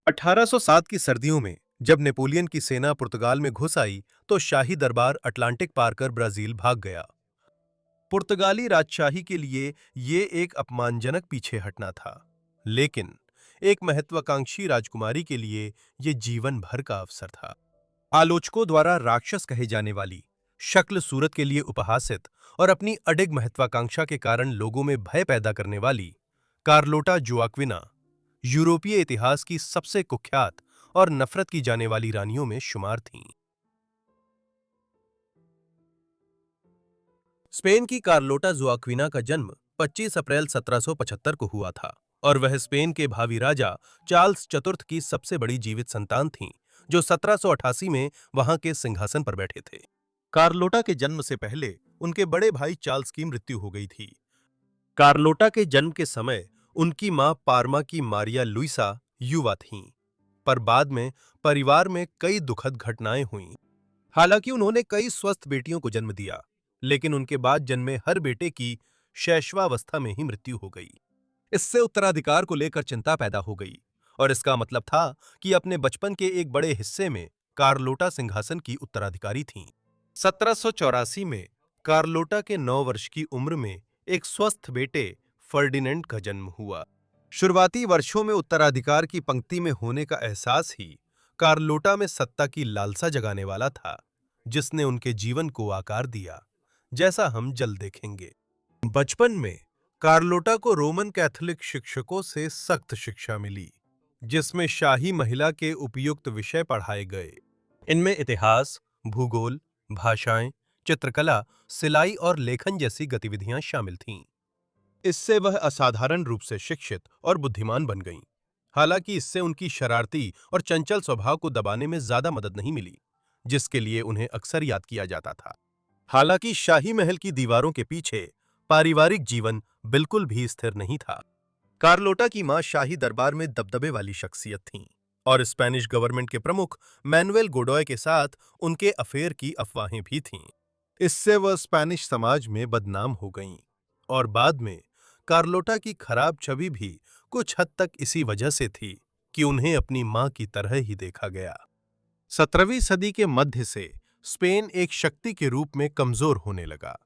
1807 की सर्दियों में जब नेपोलियन की सेना पुर्तगाल में घुस आई तो शाही दरबार अटलांटिक पार कर ब्राजील भाग गया। पुर्तगाली राजशाही के लिए ये एक अपमानजनक पीछे हटना था, लेकिन एक महत्वाकांक्षी राजकुमारी के लिए ये जीवन भर का अवसर था। आलोचकों द्वारा राक्षस कहे जाने वाली शक्ल सूरत के लिए उपहासित और अपनी अडिग महत्वाकांक्षा के कारण लोगों में भय पैदा करने वाली कार्लोटा जोआक्विना यूरोपीय इतिहास की सबसे कुख्यात और नफरत की जाने वाली रानियों में शुमार थीं। स्पेन की कार्लोटा जोआक्विना का जन्म 25 अप्रैल 1775 को हुआ था और वह स्पेन के भावी राजा चार्ल्स चतुर्थ की सबसे बड़ी जीवित संतान थीं, जो 1788 में वहां के सिंहासन पर बैठे थे। कार्लोटा के जन्म से पहले उनके बड़े भाई चार्ल्स की मृत्यु हो गई थी। कार्लोटा के जन्म के समय उनकी मां पार्मा की मारिया लुइसा युवा थीं, पर बाद में परिवार में कई दुखद घटनाएं हुईं। हालांकि उन्होंने कई स्वस्थ बेटियों को जन्म दिया, लेकिन उनके बाद जन्मे हर बेटे की शैशवावस्था में ही मृत्यु हो गई। इससे उत्तराधिकार को लेकर चिंता पैदा हो गई और इसका मतलब था कि अपने बचपन के एक बड़े हिस्से में कार्लोटा सिंहासन की उत्तराधिकारी थीं। 1784 में कार्लोटा के 9 वर्ष की उम्र में एक स्वस्थ बेटे फर्डिनेंड का जन्म हुआ। शुरुआती वर्षों में उत्तराधिकार की पंक्ति में होने का एहसास ही कार्लोटा में सत्ता की लालसा जगाने वाला था, जिसने उनके जीवन को आकार दिया, जैसा हम जल्द देखेंगे। बचपन में कार्लोटा को रोमन कैथोलिक शिक्षकों से सख्त शिक्षा मिली, जिसमें शाही महिला के उपयुक्त विषय पढ़ाए गए। इनमें इतिहास, भूगोल, भाषाएं, चित्रकला, सिलाई और लेखन जैसी गतिविधियां शामिल थीं। इससे वह असाधारण रूप से शिक्षित और बुद्धिमान बन गईं। हालांकि इससे उनकी शरारती और चंचल स्वभाव को दबाने में ज्यादा मदद नहीं मिली, जिसके लिए उन्हें अक्सर याद किया जाता था। हालांकि शाही महल की दीवारों के पीछे पारिवारिक जीवन बिल्कुल भी स्थिर नहीं था। कार्लोटा की मां शाही दरबार में दबदबे वाली शख्सियत थीं और स्पेनिश गवर्नमेंट के प्रमुख मैनुएल गोडोय के साथ उनके अफेयर की अफवाहें भी थीं। इससे वह स्पेनिश समाज में बदनाम हो गईं और बाद में कार्लोटा की खराब छवि भी कुछ हद तक इसी वजह से थी कि उन्हें अपनी मां की तरह ही देखा गया। 17वीं सदी के मध्य से स्पेन एक शक्ति के रूप में कमजोर होने लगा।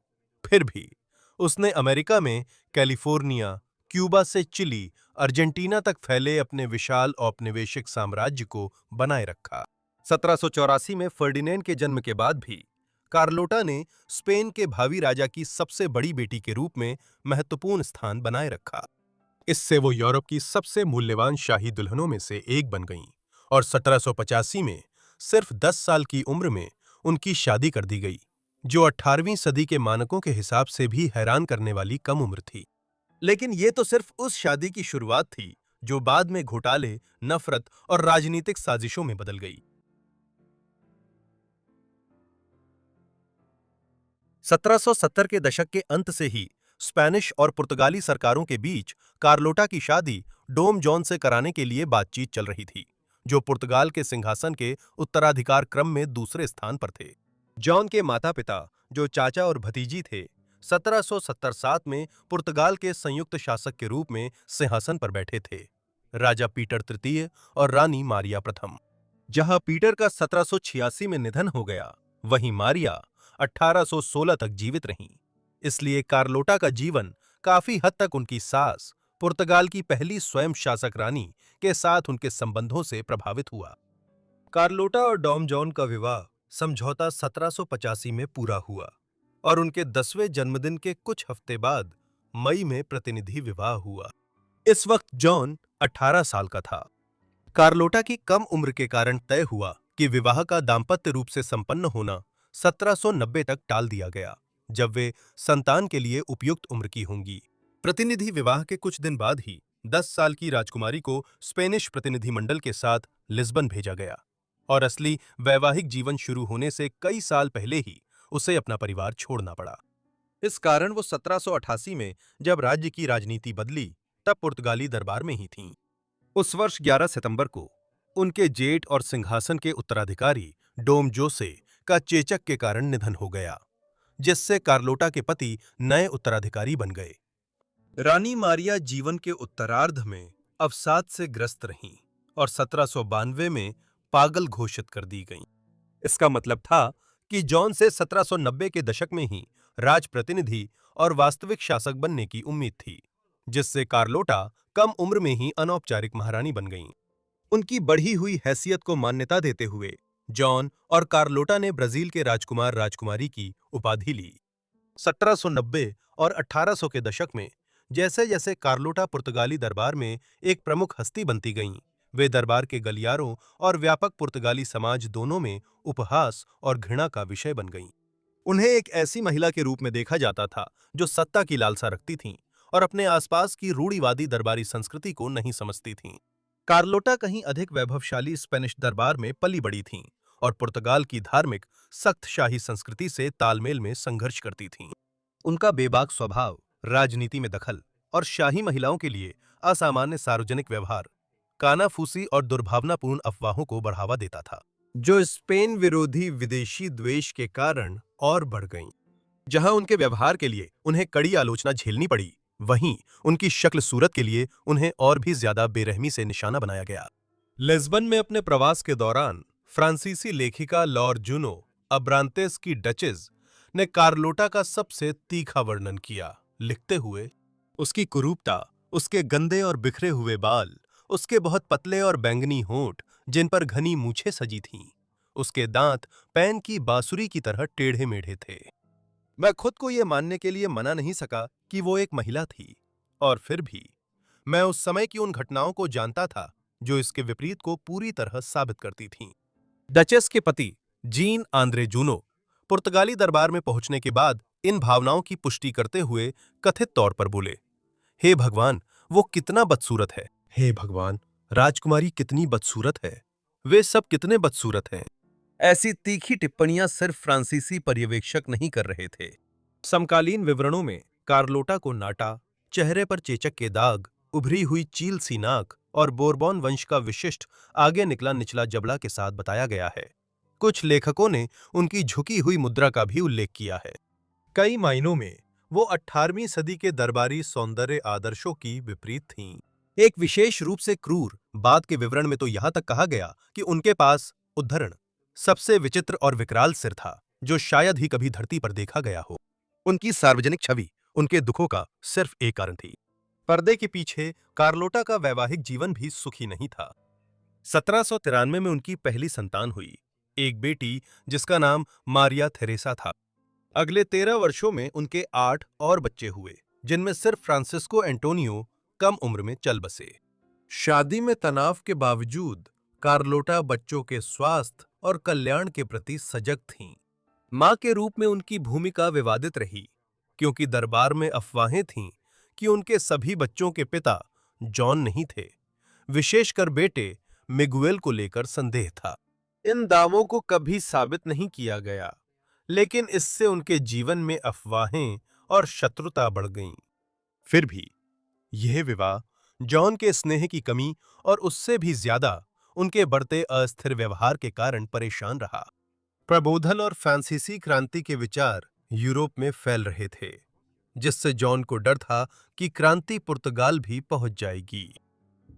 फिर भी उसने अमेरिका में कैलिफोर्निया, क्यूबा से चिली, अर्जेंटीना तक फैले अपने विशाल औपनिवेशिक साम्राज्य को बनाए रखा। 1784 में फर्डिनेंड के जन्म के बाद भी कार्लोटा ने स्पेन के भावी राजा की सबसे बड़ी बेटी के रूप में महत्वपूर्ण स्थान बनाए रखा। इससे वो यूरोप की सबसे मूल्यवान शाही दुल्हनों में से एक बन गईं और 1785 में सिर्फ 10 साल की उम्र में उनकी शादी कर दी गई, जो 18वीं सदी के मानकों के हिसाब से भी हैरान करने वाली कम उम्र थी। लेकिन ये तो सिर्फ उस शादी की शुरुआत थी, जो बाद में घोटाले, नफरत और राजनीतिक साजिशों में बदल गई। 1770 के दशक के अंत से ही स्पेनिश और पुर्तगाली सरकारों के बीच कार्लोटा की शादी डोम जॉन से कराने के लिए बातचीत चल रही थी, जो पुर्तगाल के सिंहासन के उत्तराधिकार क्रम में दूसरे स्थान पर थे। जॉन के माता-पिता, जो चाचा और भतीजी थे, 1777 में पुर्तगाल के संयुक्त शासक के रूप में सिंहासन पर बैठे थे, राजा पीटर तृतीय और रानी मारिया प्रथम। जहां पीटर का 1786 में निधन हो गया, वहीं मारिया 1816 तक जीवित रहीं। इसलिए कार्लोटा का जीवन काफी हद तक उनकी सास, पुर्तगाल की पहली स्वयं शासक रानी के साथ उनके संबंधों से प्रभावित हुआ। कार्लोटा और डॉम जॉन का विवाह समझौता 1785 में पूरा हुआ और उनके 10वें जन्मदिन के कुछ हफ्ते बाद मई में प्रतिनिधि विवाह हुआ। इस वक्त जॉन 18 साल का था। कार्लोटा की कम उम्र के कारण तय हुआ कि विवाह का दाम्पत्य रूप से संपन्न होना 1790 तक टाल दिया गया, जब वे संतान के लिए उपयुक्त उम्र की होंगी। प्रतिनिधि विवाह के कुछ दिन बाद ही 10 साल की राजकुमारी को स्पेनिश प्रतिनिधिमंडल के साथ लिस्बन भेजा गया और असली वैवाहिक जीवन शुरू होने से कई साल पहले ही उसे अपना परिवार छोड़ना पड़ा। इस कारण वो 1788 में जब राज्य की राजनीति बदली, तब पुर्तगाली दरबार में ही थीं। उस वर्ष 11 सितंबर को उनके जेठ और सिंहासन के उत्तराधिकारी डोम जोसे का चेचक के कारण निधन हो गया, जिससे कार्लोटा के पति नए उत्तराधिकारी बन गए। रानी मारिया जीवन के उत्तरार्ध में अवसाद से ग्रस्त रहीं और 1792 में पागल घोषित कर दी गईं। इसका मतलब था कि जॉन से 1790 के दशक में ही राजप्रतिनिधि और वास्तविक शासक बनने की उम्मीद थी, जिससे कार्लोटा कम उम्र में ही अनौपचारिक महारानी बन गईं। उनकी बढ़ी हुई हैसियत को मान्यता देते हुए जॉन और कार्लोटा ने ब्राजील के राजकुमार राजकुमारी की उपाधि ली। 1790 और 1800 के दशक में जैसे जैसे कार्लोटा पुर्तगाली दरबार में एक प्रमुख हस्ती बनती गईं, वे दरबार के गलियारों और व्यापक पुर्तगाली समाज दोनों में उपहास और घृणा का विषय बन गईं। उन्हें एक ऐसी महिला के रूप में देखा जाता था जो सत्ता की लालसा रखती थीं और अपने आसपास की रूढ़िवादी दरबारी संस्कृति को नहीं समझती थीं। कार्लोटा कहीं अधिक वैभवशाली स्पेनिश दरबार में पली बड़ी थीं और पुर्तगाल की धार्मिक सख्त शाही संस्कृति से तालमेल में संघर्ष करती थीं। उनका बेबाक स्वभाव, राजनीति में दखल और शाही महिलाओं के लिए असामान्य सार्वजनिक व्यवहार कानाफूसी और दुर्भावनापूर्ण अफवाहों को बढ़ावा देता था, जो स्पेन विरोधी विदेशी द्वेष के कारण और बढ़ गईं। जहां उनके व्यवहार के लिए उन्हें कड़ी आलोचना झेलनी पड़ी, वहीं उनकी शक्ल सूरत के लिए उन्हें और भी ज्यादा बेरहमी से निशाना बनाया गया। लिस्बन में अपने प्रवास के दौरान फ्रांसीसी लेखिका लॉर जूनो अब्रांतेस की डचेस ने कार्लोटा का सबसे तीखा वर्णन किया, लिखते हुए, उसकी कुरूपता, उसके गंदे और बिखरे हुए बाल, उसके बहुत पतले और बैंगनी होंठ जिन पर घनी मूछें सजी थीं, उसके दांत पैन की बांसुरी की तरह टेढ़े मेढ़े थे। मैं खुद को यह मानने के लिए मना नहीं सका कि वो एक महिला थी, और फिर भी मैं उस समय की उन घटनाओं को जानता था जो इसके विपरीत को पूरी तरह साबित करती थीं। डचेस के पति जीन आंद्रे जूनो पुर्तगाली दरबार में पहुंचने के बाद इन भावनाओं की पुष्टि करते हुए कथित तौर पर बोले, हे भगवान, वो कितना बदसूरत है। हे भगवान, राजकुमारी कितनी बदसूरत है। वे सब कितने बदसूरत हैं। ऐसी तीखी टिप्पणियां सिर्फ फ्रांसीसी पर्यवेक्षक नहीं कर रहे थे। समकालीन विवरणों में कार्लोटा को नाटा, चेहरे पर चेचक के दाग, उभरी हुई चील सी नाक और बोरबॉन वंश का विशिष्ट आगे निकला निचला जबड़ा के साथ बताया गया है। कुछ लेखकों ने उनकी झुकी हुई मुद्रा का भी उल्लेख किया है। कई मायनों में वो 18वीं सदी के दरबारी सौंदर्य आदर्शों की विपरीत थीं। एक विशेष रूप से क्रूर, बाद के विवरण में तो यहां तक कहा गया कि उनके पास उद्धरण सबसे विचित्र और विकराल सिर था जो शायद ही कभी धरती पर देखा गया हो। उनकी सार्वजनिक छवि उनके दुखों का सिर्फ एक कारण थी। पर्दे के पीछे कार्लोटा का वैवाहिक जीवन भी सुखी नहीं था। 1793 में उनकी पहली संतान हुई, एक बेटी जिसका नाम मारिया थेरेसा था। अगले 13 वर्षों में उनके 8 और बच्चे हुए, जिनमें सिर्फ फ्रांसिस्को एंटोनियो कम उम्र में चल बसे। शादी में तनाव के बावजूद कार्लोटा बच्चों के स्वास्थ्य और कल्याण के प्रति सजग थीं। मां के रूप में उनकी भूमिका विवादित रही, क्योंकि दरबार में अफवाहें थीं कि उनके सभी बच्चों के पिता जॉन नहीं थे। विशेषकर बेटे मिगुएल को लेकर संदेह था। इन दावों को कभी साबित नहीं किया गया, लेकिन इससे उनके जीवन में अफवाहें और शत्रुता बढ़ गईं। फिर भी यह विवाह जॉन के स्नेह की कमी और उससे भी ज्यादा उनके बढ़ते अस्थिर व्यवहार के कारण परेशान रहा। प्रबोधन और फ्रांसीसी क्रांति के विचार यूरोप में फैल रहे थे, जिससे जॉन को डर था कि क्रांति पुर्तगाल भी पहुंच जाएगी।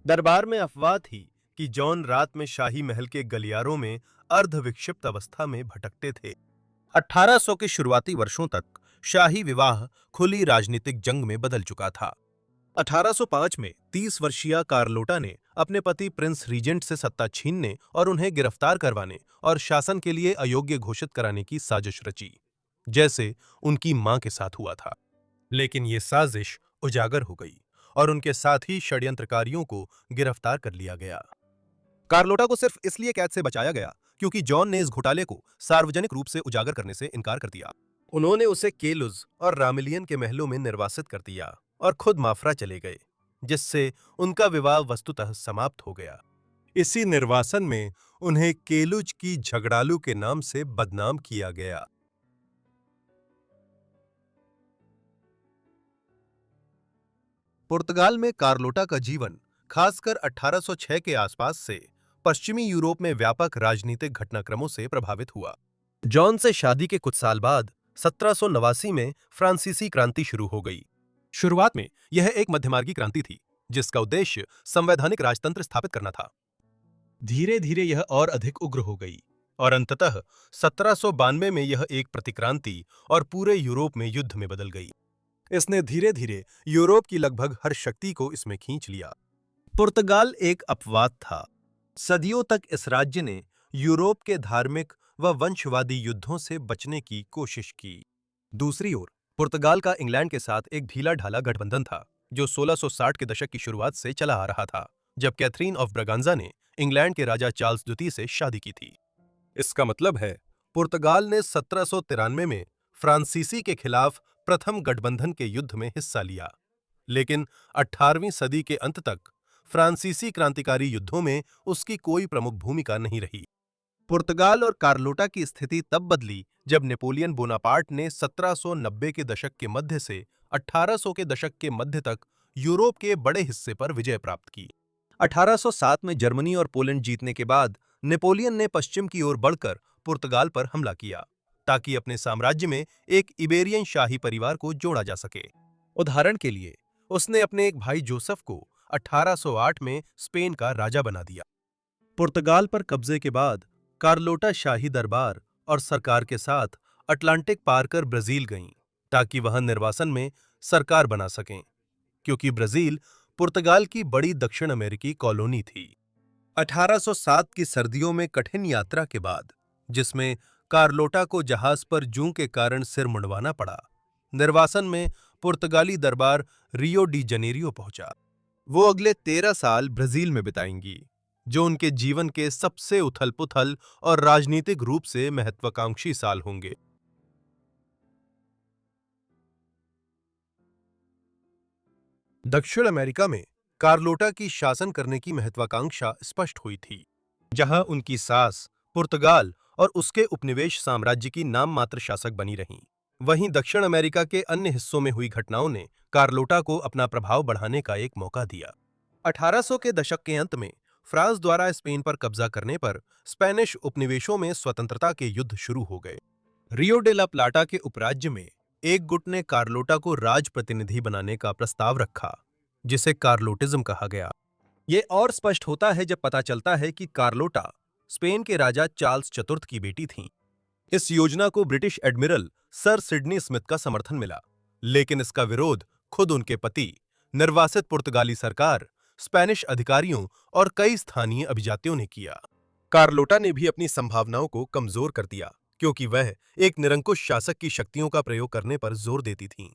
दरबार में अफवाह थी कि जॉन रात में शाही महल के गलियारों में अर्धविक्षिप्त अवस्था में भटकते थे। 1800 के शुरुआती वर्षों तक शाही विवाह खुली राजनीतिक जंग में बदल चुका था। 1805 में 30 वर्षीय कार्लोटा ने अपने पति प्रिंस रीजेंट से सत्ता छीनने और उन्हें गिरफ्तार करवाने और शासन के लिए अयोग्य घोषित कराने की साजिश रची, जैसे उनकी मां के साथ हुआ था। लेकिन ये साजिश उजागर हो गई और उनके साथ ही षड्यंत्रकारियों को गिरफ्तार कर लिया गया। कार्लोटा को सिर्फ इसलिए कैद से बचाया गया क्योंकि जॉन ने इस घोटाले को सार्वजनिक रूप से उजागर करने से इनकार कर दिया। उन्होंने उसे केलुज और रामिलियन के महलों में निर्वासित कर दिया और खुद माफ्रा चले गए, जिससे उनका विवाह वस्तुतः समाप्त हो गया। इसी निर्वासन में उन्हें केलुज की झगड़ालू के नाम से बदनाम किया गया। पुर्तगाल में कार्लोटा का जीवन खासकर 1806 के आसपास से पश्चिमी यूरोप में व्यापक राजनीतिक घटनाक्रमों से प्रभावित हुआ। जॉन से शादी के कुछ साल बाद 1789 में फ्रांसीसी क्रांति शुरू हो गई। शुरुआत में यह एक मध्यमार्गी क्रांति थी, जिसका उद्देश्य संवैधानिक राजतंत्र स्थापित करना था। धीरे धीरे यह और अधिक उग्र हो गई और अंततः 1792 में यह एक प्रतिक्रांति और पूरे यूरोप में युद्ध में बदल गई। इसने धीरे धीरे यूरोप की लगभग हर शक्ति को इसमें खींच लिया। पुर्तगाल एक अपवाद था। सदियों तक इस राज्य ने यूरोप के धार्मिक व वंशवादी युद्धों से बचने की कोशिश की। दूसरी ओर पुर्तगाल का इंग्लैंड के साथ एक ढीला ढाला गठबंधन था, जो 1660 के दशक की शुरुआत से चला आ रहा था, जब कैथरीन ऑफ ब्रागांजा ने इंग्लैंड के राजा चार्ल्स द्वितीय से शादी की थी। इसका मतलब है पुर्तगाल ने 1793 में फ्रांसीसी के खिलाफ प्रथम गठबंधन के युद्ध में हिस्सा लिया, लेकिन 18वीं सदी के अंत तक फ्रांसीसी क्रांतिकारी युद्धों में उसकी कोई प्रमुख भूमिका नहीं रही। पुर्तगाल और कार्लोटा की स्थिति तब बदली जब नेपोलियन बोनापार्ट ने 1790 के दशक के मध्य से 1800 के दशक के मध्य तक यूरोप के बड़े हिस्से पर विजय प्राप्त की। 1807 में जर्मनी और पोलैंड जीतने के बाद नेपोलियन ने पश्चिम की ओर बढ़कर पुर्तगाल पर हमला किया, ताकि अपने साम्राज्य में एक इबेरियन शाही परिवार को जोड़ा जा सके। उदाहरण के लिए, उसने अपने एक भाई जोसेफ को 1808 में स्पेन का राजा बना दिया। पुर्तगाल पर कब्जे के बाद कार्लोटा शाही दरबार और सरकार के साथ अटलांटिक पार कर ब्राजील गईं, ताकि वहां निर्वासन में सरकार बना सकें, क्योंकि ब्राजील पुर्तगाल की बड़ी दक्षिण अमेरिकी कॉलोनी थी। 1807 की सर्दियों में कठिन यात्रा के बाद, जिसमें कार्लोटा को जहाज पर जूं के कारण सिर मुंडवाना पड़ा, निर्वासन में पुर्तगाली दरबार रियो डी जनेरियो पहुंचा। वो अगले 13 साल ब्राजील में बिताएंगी, जो उनके जीवन के सबसे उथल-पुथल और राजनीतिक रूप से महत्वाकांक्षी साल होंगे। दक्षिण अमेरिका में कार्लोटा की शासन करने की महत्वाकांक्षा स्पष्ट हुई थी, जहां उनकी सास पुर्तगाल और उसके उपनिवेश साम्राज्य की नाम मात्र शासक बनी रहीं। वहीं दक्षिण अमेरिका के अन्य हिस्सों में हुई घटनाओं ने कार्लोटा को अपना प्रभाव बढ़ाने का एक मौका दिया। 1800 के दशक के अंत में फ्रांस द्वारा स्पेन पर कब्जा करने पर स्पेनिश उपनिवेशों में स्वतंत्रता के युद्ध शुरू हो गए। रियो डे ला प्लाटा के उपराज्य में एक गुट ने कार्लोटा को राज प्रतिनिधि बनाने का प्रस्ताव रखा, जिसे कार्लोटिज्म कहा गया। ये और स्पष्ट होता है जब पता चलता है कि कार्लोटा स्पेन के राजा चार्ल्स चतुर्थ की बेटी थीं। इस योजना को British admiral sir Sydney Smith का समर्थन मिला, लेकिन इसका विरोध खुद उनके पति, निर्वासित पुर्तगाली सरकार, स्पेनिश अधिकारियों और कई स्थानीय अभिजातियों ने किया। कार्लोटा ने भी अपनी संभावनाओं को कमजोर कर दिया, क्योंकि वह एक निरंकुश शासक की शक्तियों का प्रयोग करने पर जोर देती थीं,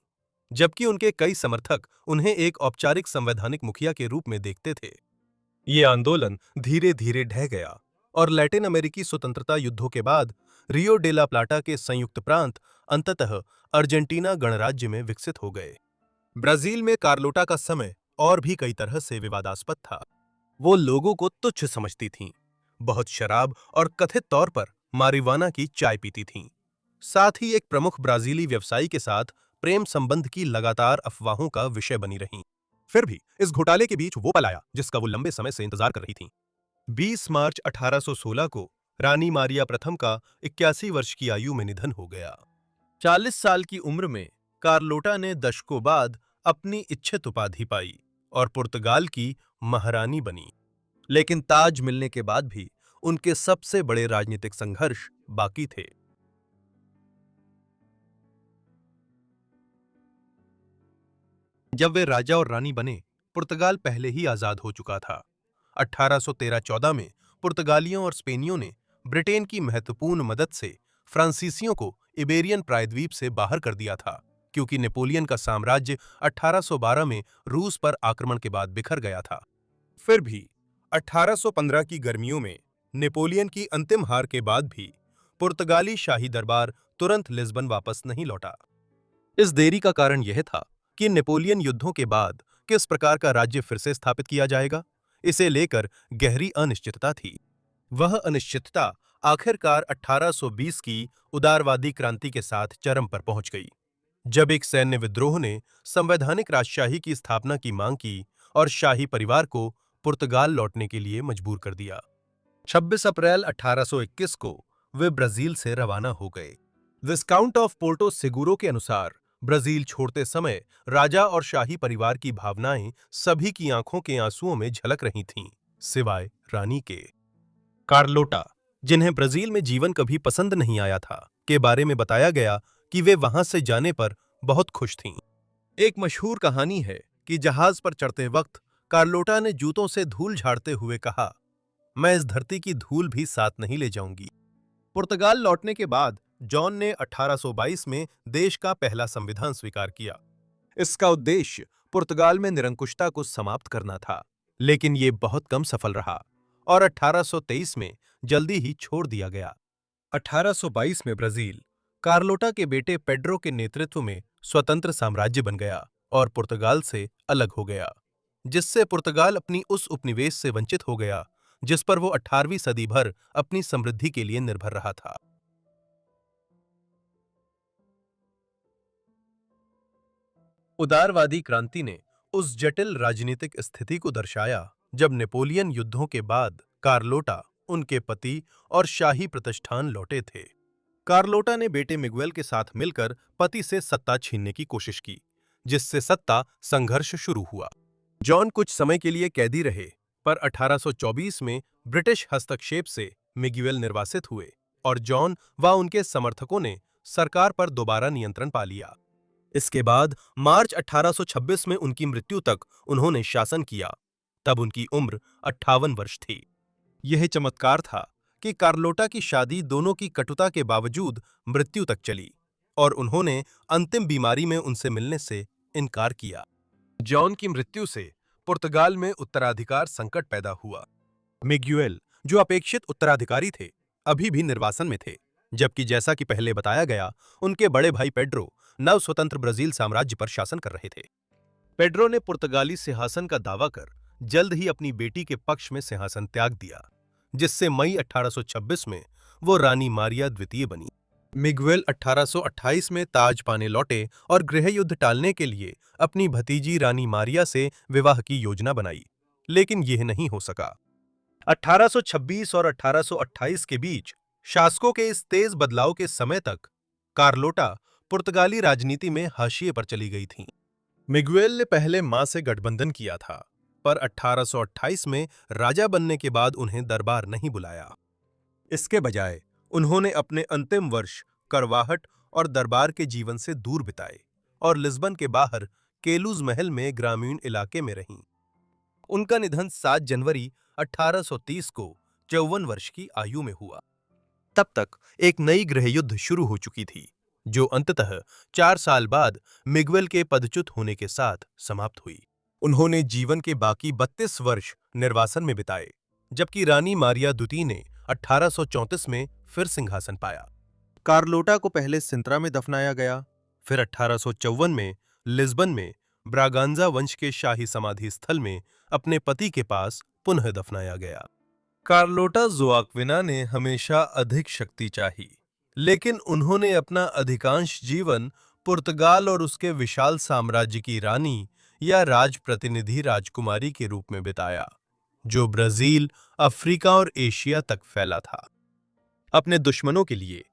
जबकि उनके कई समर्थक उन्हें एक औपचारिक संवैधानिक मुखिया के रूप में देखते थे। ये आंदोलन धीरे धीरे ढह गया और लैटिन अमेरिकी स्वतंत्रता युद्धों के बाद रियो डे ला प्लाटा के संयुक्त प्रांत अंततः अर्जेंटीना गणराज्य में विकसित हो गए। ब्राजील में कार्लोटा का समय और भी कई तरह से विवादास्पद था। वो लोगों को तुच्छ समझती थीं, बहुत शराब और कथित तौर पर मारिवाना की चाय पीती थीं। साथ ही एक प्रमुख ब्राजीली व्यवसायी के साथ प्रेम संबंध की लगातार अफवाहों का विषय बनी रहीं। फिर भी इस घोटाले के बीच वो पल आया जिसका वो लंबे समय से इंतजार कर रही थीं। 20 मार्च 1816 को रानी मारिया प्रथम का 81 वर्ष की आयु में निधन हो गया। 40 साल की उम्र में कार्लोटा ने दशकों बाद अपनी इच्छित उपाधि पाई और पुर्तगाल की महारानी बनी, लेकिन ताज मिलने के बाद भी उनके सबसे बड़े राजनीतिक संघर्ष बाकी थे। जब वे राजा और रानी बने, पुर्तगाल पहले ही आजाद हो चुका था। 1813-14 में पुर्तगालियों और स्पेनियों ने ब्रिटेन की महत्वपूर्ण मदद से फ्रांसीसियों को इबेरियन प्रायद्वीप से बाहर कर दिया था, क्योंकि नेपोलियन का साम्राज्य 1812 में रूस पर आक्रमण के बाद बिखर गया था। फिर भी 1815 की गर्मियों में नेपोलियन की अंतिम हार के बाद भी पुर्तगाली शाही दरबार तुरंत लिस्बन वापस नहीं लौटा। इस देरी का कारण यह था कि नेपोलियन युद्धों के बाद किस प्रकार का राज्य फिर से स्थापित किया जाएगा, इसे लेकर गहरी अनिश्चितता थी। वह अनिश्चितता आखिरकार 1820 की उदारवादी क्रांति के साथ चरम पर पहुंच गई, जब एक सैन्य विद्रोह ने संवैधानिक राजशाही की स्थापना की मांग की और शाही परिवार को पुर्तगाल लौटने के लिए मजबूर कर दिया। 26 अप्रैल 1821 को वे ब्राजील से रवाना हो गए। विस्काउंट ऑफ पोर्टो सेगूरो के अनुसार ब्राजील छोड़ते समय राजा और शाही परिवार की भावनाएं सभी की आंखों के आंसुओं में झलक रही थीं, सिवाय रानी के। कार्लोटा, जिन्हें ब्राजील में जीवन कभी पसंद नहीं आया था, के बारे में बताया गया कि वे वहां से जाने पर बहुत खुश थीं। एक मशहूर कहानी है कि जहाज पर चढ़ते वक्त कार्लोटा ने जूतों से धूल झाड़ते हुए कहा, मैं इस धरती की धूल भी साथ नहीं ले जाऊंगी। पुर्तगाल लौटने के बाद जॉन ने 1822 में देश का पहला संविधान स्वीकार किया। इसका उद्देश्य पुर्तगाल में निरंकुशता को समाप्त करना था, लेकिन ये बहुत कम सफल रहा और 1823 में जल्दी ही छोड़ दिया गया। 1822 में ब्राजील कार्लोटा के बेटे पेड्रो के नेतृत्व में स्वतंत्र साम्राज्य बन गया और पुर्तगाल से अलग हो गया, जिससे पुर्तगाल अपनी उस उपनिवेश से वंचित हो गया जिस पर वो 18वीं सदी भर अपनी समृद्धि के लिए निर्भर रहा था। उदारवादी क्रांति ने उस जटिल राजनीतिक स्थिति को दर्शाया जब नेपोलियन युद्धों के बाद कार्लोटा, उनके पति और शाही प्रतिष्ठान लौटे थे। कार्लोटा ने बेटे मिगुएल के साथ मिलकर पति से सत्ता छीनने की कोशिश की, जिससे सत्ता संघर्ष शुरू हुआ। जॉन कुछ समय के लिए कैदी रहे, पर 1824 में ब्रिटिश हस्तक्षेप से मिगुएल निर्वासित हुए और जॉन व उनके समर्थकों ने सरकार पर दोबारा नियंत्रण पा लिया। इसके बाद मार्च 1826 में उनकी मृत्यु तक उन्होंने शासन किया। तब उनकी उम्र 58 वर्ष थी। यह चमत्कार था कि कार्लोटा की शादी दोनों की कटुता के बावजूद मृत्यु तक चली और उन्होंने अंतिम बीमारी में उनसे मिलने से इनकार किया। जॉन की मृत्यु से पुर्तगाल में उत्तराधिकार संकट पैदा हुआ। मिगुएल, जो अपेक्षित उत्तराधिकारी थे, अभी भी निर्वासन में थे, जबकि जैसा कि पहले बताया गया, उनके बड़े भाई पेड्रो नव स्वतंत्र ब्राजील साम्राज्य पर शासन कर रहे थे। पेड्रो ने पुर्तगाली सिंहासन का दावा कर जल्द ही अपनी बेटी के पक्ष में सिंहासन त्याग दिया, जिससे मई 1826 में वो रानी मारिया द्वितीय बनी। मिगुएल 1828 में ताज पाने लौटे और गृह युद्ध टालने के लिए अपनी भतीजी रानी मारिया से विवाह की योजना बनाई, लेकिन यह नहीं हो सका। 1826 और 1828 के बीच शासकों के इस तेज बदलाव के समय तक कार्लोटा पुर्तगाली राजनीति में हाशिए पर चली गई थीं। मिगुएल ने पहले मां से गठबंधन किया था, पर 1828 में राजा बनने के बाद उन्हें दरबार नहीं बुलाया। इसके बजाय उन्होंने अपने अंतिम वर्ष करवाहट और दरबार के जीवन से दूर बिताए और लिस्बन के बाहर केलूज महल में ग्रामीण इलाके में रहीं। उनका निधन 7 जनवरी 1830 को 54 वर्ष की आयु में हुआ। तब तक एक नई गृहयुद्ध शुरू हो चुकी थी, जो अंततः 4 साल बाद मिगुएल के पदच्युत होने के साथ समाप्त हुई। उन्होंने जीवन के बाकी 32 वर्ष निर्वासन में बिताए, जबकि रानी मारिया द्वितीय ने 1834 में फिर सिंहासन पाया। कार्लोटा को पहले सिंत्रा में दफनाया गया, फिर 1854 में लिस्बन में ब्रागांजा वंश के शाही समाधि स्थल में अपने पति के पास पुनः दफनाया गया। कार्लोटा जोआक्विना ने हमेशा अधिक शक्ति चाही, लेकिन उन्होंने अपना अधिकांश जीवन पुर्तगाल और उसके विशाल साम्राज्य की रानी या राजप्रतिनिधि राजकुमारी के रूप में बिताया, जो ब्राजील, अफ्रीका और एशिया तक फैला था। अपने दुश्मनों के लिए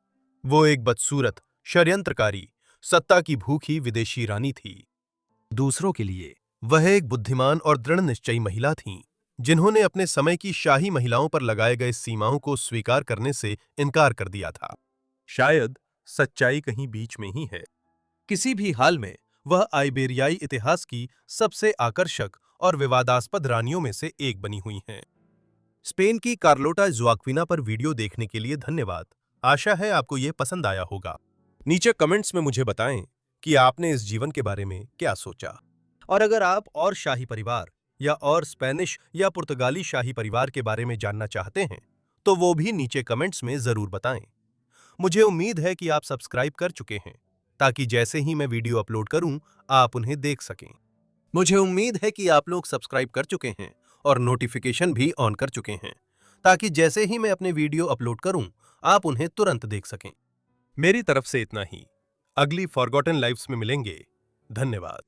वो एक बदसूरत, षड्यंत्रकारी, सत्ता की भूखी विदेशी रानी थी। दूसरों के लिए वह एक बुद्धिमान और दृढ़ निश्चयी महिला थीं, जिन्होंने अपने समय की शाही महिलाओं पर लगाए गए सीमाओं को स्वीकार करने से इनकार कर दिया था। शायद सच्चाई कहीं बीच में ही है। किसी भी हाल में वह आइबेरियाई इतिहास की सबसे आकर्षक और विवादास्पद रानियों में से एक बनी हुई हैं। स्पेन की कार्लोटा जोआक्विना पर वीडियो देखने के लिए धन्यवाद। आशा है आपको ये पसंद आया होगा। नीचे कमेंट्स में मुझे बताएं कि आपने इस जीवन के बारे में क्या सोचा, और अगर आप और शाही परिवार या और स्पेनिश या पुर्तगाली शाही परिवार के बारे में जानना चाहते हैं, तो वो भी नीचे कमेंट्स में जरूर बताएं। मुझे उम्मीद है कि आप सब्सक्राइब कर चुके हैं, ताकि जैसे ही मैं वीडियो अपलोड करूं, आप उन्हें देख सकें। मुझे उम्मीद है कि आप लोग सब्सक्राइब कर चुके हैं और नोटिफिकेशन भी ऑन कर चुके हैं, ताकि जैसे ही मैं अपने वीडियो अपलोड करूं, आप उन्हें तुरंत देख सकें। मेरी तरफ से इतना ही। अगली फॉरगॉटन लाइव्स में मिलेंगे। धन्यवाद।